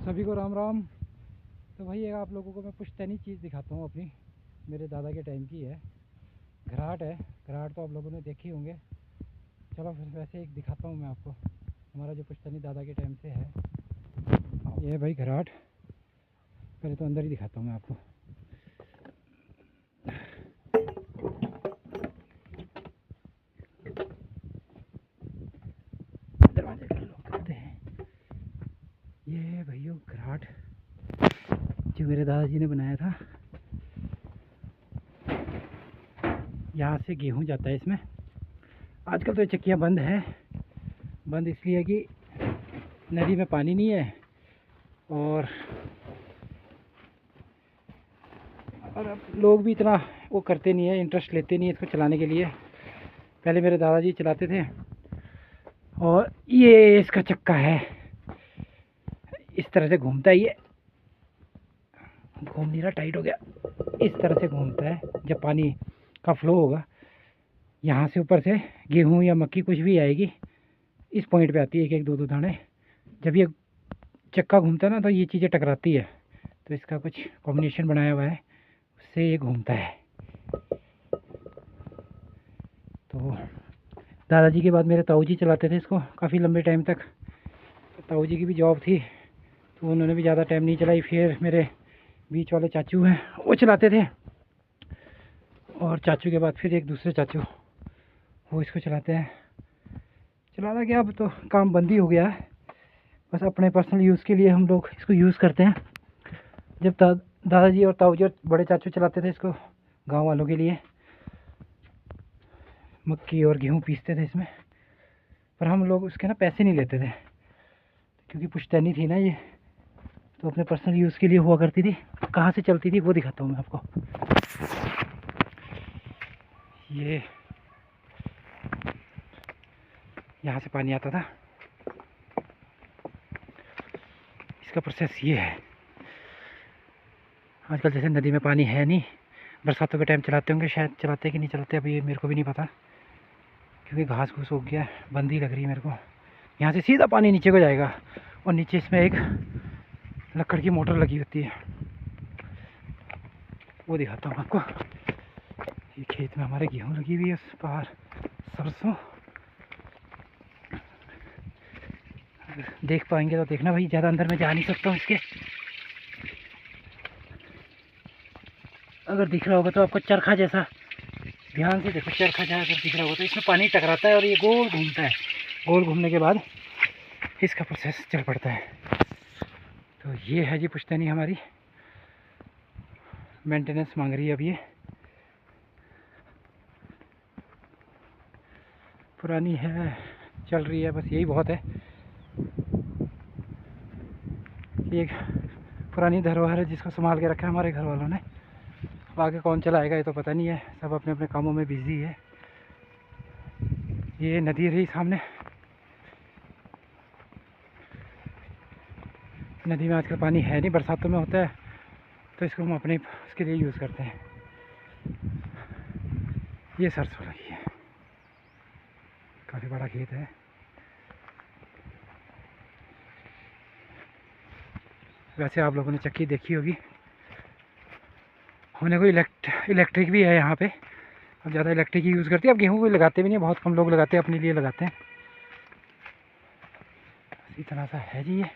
सभी को राम राम। तो भाई आप लोगों को मैं पुश्तैनी चीज़ दिखाता हूँ अपनी, मेरे दादा के टाइम की है। घराट है, घराट तो आप लोगों ने देखे होंगे। चलो फिर वैसे एक दिखाता हूँ मैं आपको, हमारा जो पुश्तैनी दादा के टाइम से है। ये है भाई घराट। पहले तो अंदर ही दिखाता हूँ मैं आपको। दरवाजे का लॉक करते हैं। ये है भैया घराट जो मेरे दादाजी ने बनाया था। यहाँ से गेहूँ जाता है इसमें। आजकल तो ये चक्कियाँ बंद है, बंद इसलिए है कि नदी में पानी नहीं है और अब लोग भी इतना वो करते नहीं है, इंटरेस्ट लेते नहीं है इसको चलाने के लिए। पहले मेरे दादाजी चलाते थे। और ये इसका चक्का है, इस तरह से घूमता है। ये घूम नहीं रहा, टाइट हो गया। इस तरह से घूमता है। जब पानी का फ्लो होगा यहाँ से ऊपर से गेहूँ या मक्की कुछ भी आएगी, इस पॉइंट पे आती है, एक एक दो दो दाने। जब ये चक्का घूमता है ना तो ये चीज़ें टकराती है, तो इसका कुछ कॉम्बिनेशन बनाया हुआ है, उससे ये घूमता है। तो दादाजी के बाद मेरे ताऊ जी चलाते थे इसको काफ़ी लंबे टाइम तक। ताऊ जी की भी जॉब थी तो उन्होंने भी ज़्यादा टाइम नहीं चलाई। फिर मेरे बीच वाले चाचू हैं वो चलाते थे, और चाचू के बाद फिर एक दूसरे चाचू वो इसको चलाते हैं। चलाना क्या, अब तो काम बंद ही हो गया है, बस अपने पर्सनल यूज़ के लिए हम लोग इसको यूज़ करते हैं। जब दादाजी और ताऊ जी और बड़े चाचू चलाते थे इसको गांव वालों के लिए, मक्की और गेहूँ पीसते थे इसमें। पर हम लोग उसके ना पैसे नहीं लेते थे, क्योंकि पुश्तैनी थी ना ये, तो अपने पर्सनल यूज़ के लिए हुआ करती थी। कहाँ से चलती थी वो दिखाता हूँ मैं आपको। ये यहाँ से पानी आता था, इसका प्रोसेस ये है। आजकल जैसे नदी में पानी है नहीं, बरसातों के टाइम चलाते होंगे, शायद चलाते कि नहीं चलाते अभी मेरे को भी नहीं पता, क्योंकि घास घूस उग गया, बंदी लग रही है मेरे को। यहाँ से सीधा पानी नीचे को जाएगा और नीचे इसमें एक लकड़ की मोटर लगी होती है, वो दिखाता हूँ आपको। ये खेत में हमारे गेहूँ लगी हुई है, उस पार सरसों। देख पाएंगे तो देखना भाई, ज़्यादा अंदर में जा नहीं सकता हूँ इसके। अगर दिख रहा होगा तो आपको चरखा जैसा, ध्यान से देखो, चरखा जहाँ अगर दिख रहा होगा तो इसमें पानी टकराता है और ये गोल घूमता है। गोल घूमने के बाद इसका प्रोसेस चल पड़ता है। तो ये है जी पुश्तैनी हमारी, मेंटेनेंस मांग रही है अब। ये पुरानी है, चल रही है, बस यही बहुत है। एक पुरानी धरोहर है जिसको संभाल के रखा है हमारे घर वालों ने। अब आगे कौन चलाएगा ये तो पता नहीं है, सब अपने अपने कामों में बिजी है। ये नदी रही सामने, नदी में आजकल पानी है नहीं, बरसातों में होता है, तो इसको हम अपने उसके लिए यूज़ करते हैं। ये सरसों लगी है, काफ़ी बड़ा खेत है। वैसे आप लोगों ने चक्की देखी होगी, होने को इलेक्ट्रिक भी है यहाँ पे। अब ज़्यादा इलेक्ट्रिक ही यूज़ करती है। अब गेहूँ को लगाते भी नहीं, बहुत कम लोग लगाते हैं, अपने लिए लगाते हैं। इस तरह सा है जी ये।